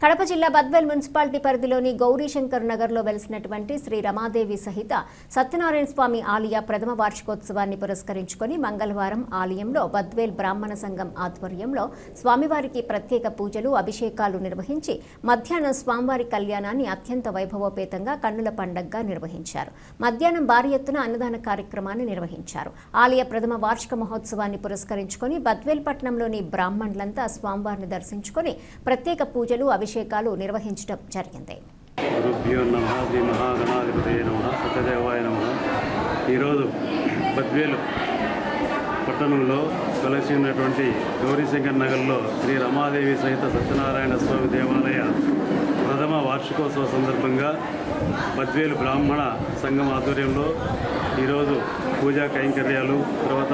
కడప జిల్లా బద్వేల్ మున్సిపాలిటీ పరిధిలోని గౌరీశంకర్ నగర్లో వెలిసినటువంటి శ్రీ రమాదేవి సహిత సత్యనారాయణ స్వామి ఆలయ ప్రథమ వార్షికోత్సవాన్ని పురస్కరించుకొని మంగళవారం ఆలయంలో బద్వేల్ బ్రాహ్మణ సంఘం ఆధ్వర్యంలో స్వామివారికి ప్రత్యేక పూజలు అభిషేకాలు నిర్వహించి మధ్యాహ్నం స్వామివారి కళ్యాణాన్ని అత్యంత వైభవోపేతంగా కన్నుల పండగగా నిర్వహించారు. మధ్యాహ్నం భారీ ఎత్తున అన్నదాన కార్యక్రమాన్ని నిర్వహించారు. ఆలయ ప్రథమ వార్షిక మహోత్సవాన్ని పురస్కరించుకొని బద్వేల్ పట్టణంలోని బ్రాహ్మణులంతా స్వామివారిని దర్శించుకొని ప్రత్యేక పూజలు అభిషేకాలు నిర్వహించడం జరిగింది. ఈరోజు బద్వేలు పట్టణంలో వెలసినటువంటి గౌరీశంకర్ నగర్లో శ్రీ రమాదేవి సహిత సత్యనారాయణ స్వామి దేవాలయ ప్రథమ వార్షికోత్సవ సందర్భంగా బద్వేలు బ్రాహ్మణ సంఘం ఆధ్వర్యంలో ఈరోజు పూజా కైంకర్యాలు, తర్వాత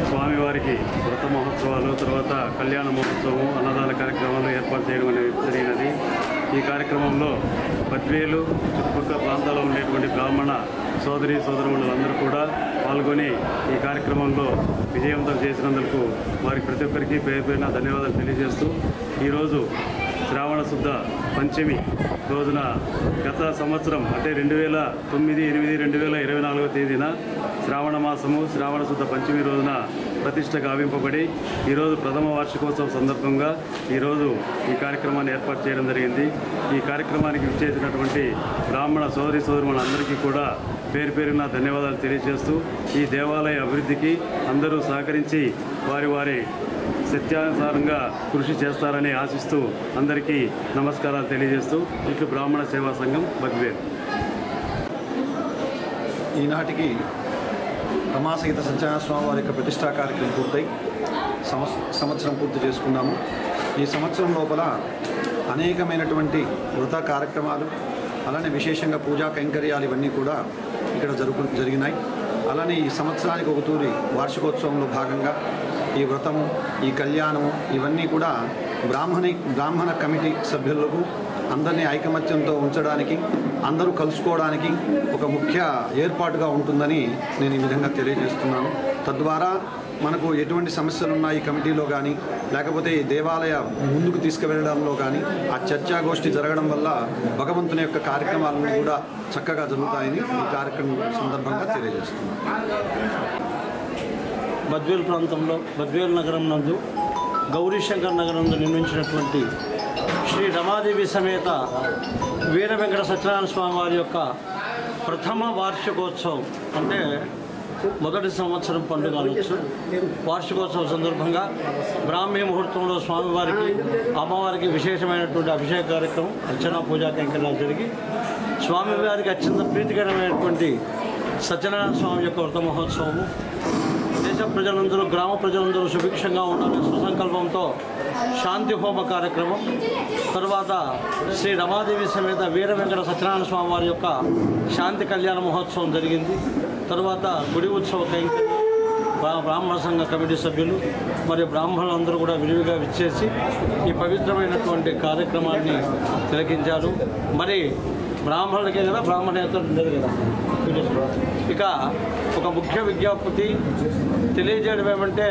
స్వామివారికి వ్రత మహోత్సవాలు, తర్వాత కళ్యాణ మహోత్సవం, అన్నదాన కార్యక్రమాలు ఏర్పాటు చేయడం అనేది జరిగినది. ఈ కార్యక్రమంలో బద్వేలు చుట్టుపక్కల ప్రాంతాల్లో ఉండేటువంటి బ్రాహ్మణ సోదరి సోదరులందరూ కూడా పాల్గొని ఈ కార్యక్రమంలో విజయవంతం చేసినందుకు వారికి ప్రతి ఒక్కరికి పేరు పేరున ధన్యవాదాలు తెలియజేస్తూ, ఈరోజు శ్రావణ శుద్ధ పంచమి రోజున గత సంవత్సరం అంటే 2009/8/2024 తేదీన శ్రావణ మాసము శ్రావణ శుద్ధ పంచమి రోజున ప్రతిష్ట గావింపబడి ఈరోజు ప్రథమ వార్షికోత్సవం సందర్భంగా ఈరోజు ఈ కార్యక్రమాన్ని ఏర్పాటు చేయడం జరిగింది. ఈ కార్యక్రమానికి విచ్చేసినటువంటి బ్రాహ్మణ సోదరి సోదరులందరికీ కూడా పేరు పేరున ధన్యవాదాలు తెలియజేస్తూ, ఈ దేవాలయ అభివృద్ధికి అందరూ సహకరించి వారి సత్యానుసారంగా కృషి చేస్తారని ఆశిస్తూ అందరికీ నమస్కారాలు తెలియజేస్తూ ఇటు బ్రాహ్మణ సేవా సంఘం బద్వేల్. ఈనాటికి రమాసహిత సత్యనారాయణ స్వామి వారి యొక్క ప్రతిష్టా కార్యక్రమం పూర్తయి సంవత్సరం పూర్తి చేసుకున్నాము. ఈ సంవత్సరం లోపల అనేకమైనటువంటి వృత కార్యక్రమాలు, అలానే విశేషంగా పూజా కైంకర్యాలు ఇవన్నీ కూడా ఇక్కడ జరిగినాయి. అలానే ఈ సంవత్సరానికి ఒక తూరి వార్షికోత్సవంలో భాగంగా ఈ వ్రతము, ఈ కళ్యాణము ఇవన్నీ కూడా బ్రాహ్మణ కమిటీ సభ్యులకు అందరినీ ఐకమత్యంతో ఉంచడానికి, అందరూ కలుసుకోవడానికి ఒక ముఖ్య ఏర్పాటుగా ఉంటుందని నేను ఈ విధంగా తెలియజేస్తున్నాను. తద్వారా మనకు ఎటువంటి సమస్యలు ఉన్నాయి ఈ కమిటీలో కానీ, లేకపోతే ఈ దేవాలయ ముందుకు తీసుకువెళ్ళడంలో కానీ ఆ చర్చాగోష్ఠి జరగడం వల్ల భగవంతుని యొక్క కార్యక్రమాలన్నీ కూడా చక్కగా జరుగుతాయని ఈ కార్యక్రమం సందర్భంగా తెలియజేస్తున్నాను. బద్వేల్ ప్రాంతంలో బద్వేల్ నగరం నందు గౌరీశంకర్ నగరం నందు నిర్మించినటువంటి శ్రీ రమాదేవి సమేత వీర వెంకట సత్యనారాయణ స్వామి వారి యొక్క ప్రథమ వార్షికోత్సవం అంటే మొదటి సంవత్సరం పండుగ అనొచ్చు. వార్షికోత్సవం సందర్భంగా బ్రాహ్మీ ముహూర్తంలో స్వామివారికి అమ్మవారికి విశేషమైనటువంటి అభిషేక కార్యక్రమం, అర్చన పూజా కైంకర్యాలు జరిగి స్వామివారికి అత్యంత ప్రీతికరమైనటువంటి సత్యనారాయణ స్వామి యొక్క వ్రత మహోత్సవము, దేశ ప్రజలందరూ గ్రామ ప్రజలందరూ సుభిక్షంగా ఉండాలనే సుసంకల్పంతో శాంతి హోమ కార్యక్రమం, తర్వాత శ్రీ రమాదేవి సమేత వీర వెంకట సత్యనారాయణ స్వామి వారి యొక్క శాంతి కళ్యాణ మహోత్సవం జరిగింది. తర్వాత గుడి ఉత్సవ కైంకర్యం, బ్రాహ్మణ సంఘ కమిటీ సభ్యులు మరియు బ్రాహ్మణులందరూ కూడా విరివిగా విచ్చేసి ఈ పవిత్రమైనటువంటి కార్యక్రమాన్ని తిలకించారు. మరి బ్రాహ్మణులకే కదా బ్రాహ్మణేతరులు ఉండదు కదా. ఇక ఒక ముఖ్య విజ్ఞప్తి తెలియజేయడం ఏమంటే,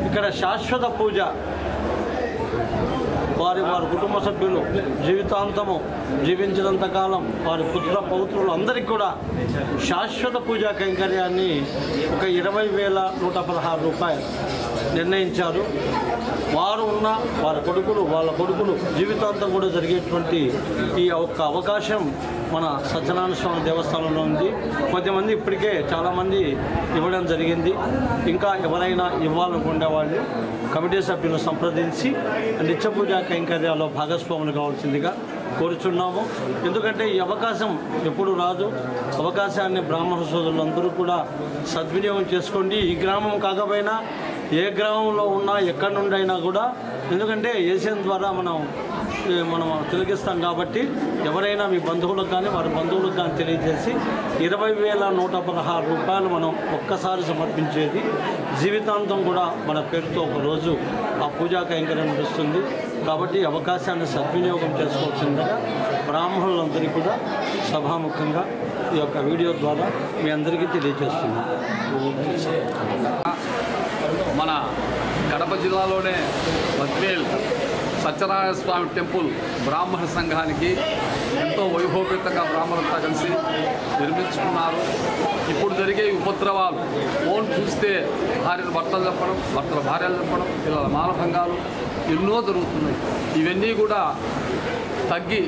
ఇక్కడ శాశ్వత పూజ వారి కుటుంబ సభ్యులు జీవితాంతము జీవించినంత కాలం వారి పుత్ర పౌత్రులు అందరికీ కూడా శాశ్వత పూజా కైంకర్యాన్ని ఒక 20,116 రూపాయలు నిర్ణయించారు. వారు ఉన్న వాళ్ళ కొడుకులు జీవితాంతం కూడా జరిగేటువంటి ఈ ఒక్క అవకాశం మన సత్యనారాయణ స్వామి దేవస్థానంలో ఉంది. కొంతమంది ఇప్పటికే చాలామంది ఇవ్వడం జరిగింది. ఇంకా ఎవరైనా ఇవ్వాలనుకునే వాళ్ళు కమిటీ సభ్యులను సంప్రదించి నిత్య పూజా కైంకర్యాల్లో భాగస్వాములు కావాల్సిందిగా కోరుచున్నాము. ఎందుకంటే ఈ అవకాశం ఎప్పుడు రాదు. అవకాశాన్ని బ్రాహ్మణ సోదరులందరూ కూడా సద్వినియోగం చేసుకోండి. ఈ గ్రామం కాకపోయినా ఏ గ్రామంలో ఉన్నా ఎక్కడి నుండి అయినా కూడా, ఎందుకంటే ఏసియన్ ద్వారా మనం తిలకిస్తాం కాబట్టి ఎవరైనా మీ బంధువులకు కానీ వారి బంధువులకు కానీ తెలియజేసి 20,116 రూపాయలు మనం ఒక్కసారి సమర్పించేది. జీవితాంతం కూడా మన పేరుతో ఒకరోజు ఆ పూజా కైంకర్యం నడుస్తుంది. కాబట్టి అవకాశాన్ని సద్వినియోగం చేసుకోవాల్సిందిగా బ్రాహ్మణులందరికీ కూడా సభాముఖంగా ఈ యొక్క వీడియో ద్వారా మీ అందరికీ తెలియజేస్తున్నాం. మన కడప జిల్లాలోనే బద్వేల్ సత్యనారాయణ స్వామి టెంపుల్ బ్రాహ్మణ సంఘానికి ఎంతో వైభవపేతంగా బ్రాహ్మణులతో కలిసి నిర్మించుకున్నారు. ఇప్పుడు జరిగే ఉపద్రవాలు ఫోన్ చూస్తే భార్యలు భర్తలు చెప్పడం, భర్తల భార్యలు చెప్పడం, పిల్లల మానభంగాలు ఎన్నో జరుగుతున్నాయి. ఇవన్నీ కూడా తగ్గి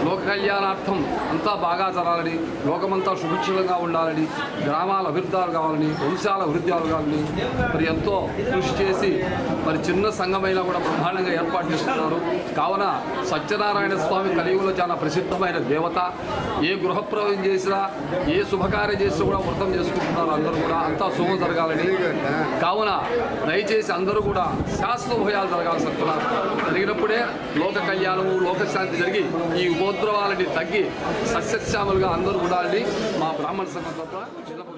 లోక కళ్యాణార్థం అంతా బాగా జరగాలని, లోకమంతా సుభిక్షంగా ఉండాలని, గ్రామాల అభివృద్ధాలు కావాలని, వంశాల అభివృద్ధాలు కావాలని మరి ఎంతో కృషి చేసి మరి చిన్న సంఘమైనా కూడా బ్రహ్మాండంగా ఏర్పాటు చేస్తున్నారు. కావున సత్యనారాయణ స్వామి కలియుగంలో చాలా ప్రసిద్ధమైన దేవత. ఏ గృహప్రవేశం చేసినా, ఏ శుభకార్యం చేసినా కూడా వ్రతం చేసుకుంటున్నారు. అందరూ కూడా అంతా శుభం జరగాలని. కావున దయచేసి అందరూ కూడా శాస్త్రోభయాలు జరగాలి. సత్యనారాయణ జరిగినప్పుడే లోక కళ్యాణము, లోకశాంతి జరిగి ఈ ఉపద్రవాలని తగ్గి సస్యశ్యామలుగా అందరూ ఉండాలని మా బ్రాహ్మణ సంఘం తరపున